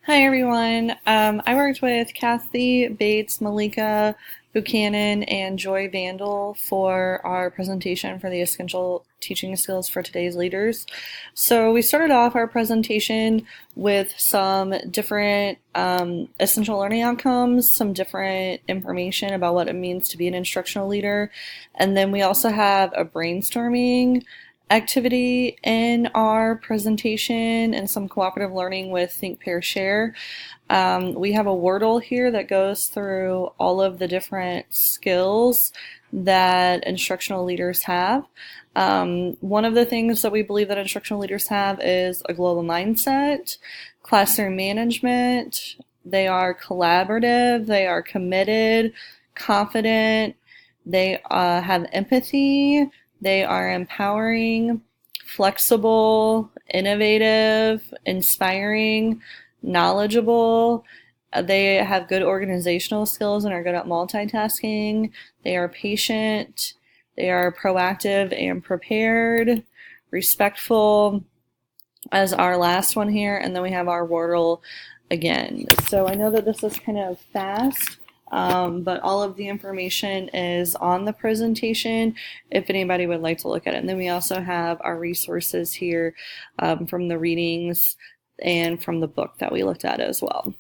Hi everyone. I worked with Kathy Bates, Malika Buchanan, and Joy Vandal for our presentation for the essential teaching skills for today's leaders. So we started off our presentation with some different essential learning outcomes, some different information about what it means to be an instructional leader, and then we also have a brainstorming activity in our presentation and some cooperative learning with Think, Pair, Share. We have a Wordle here that goes through all of the different skills that instructional leaders have. One of the things that we believe that instructional leaders have is a global mindset, classroom management. They are collaborative, they are committed, confident, they have empathy, they are empowering, flexible, innovative, inspiring, knowledgeable. They have good organizational skills and are good at multitasking. They are patient. They are proactive and prepared, respectful as our last one here. And then we have our Wordle again. So I know that this is kind of fast. But all of the information is on the presentation if anybody would like to look at it. And then we also have our resources here from the readings and from the book that we looked at as well.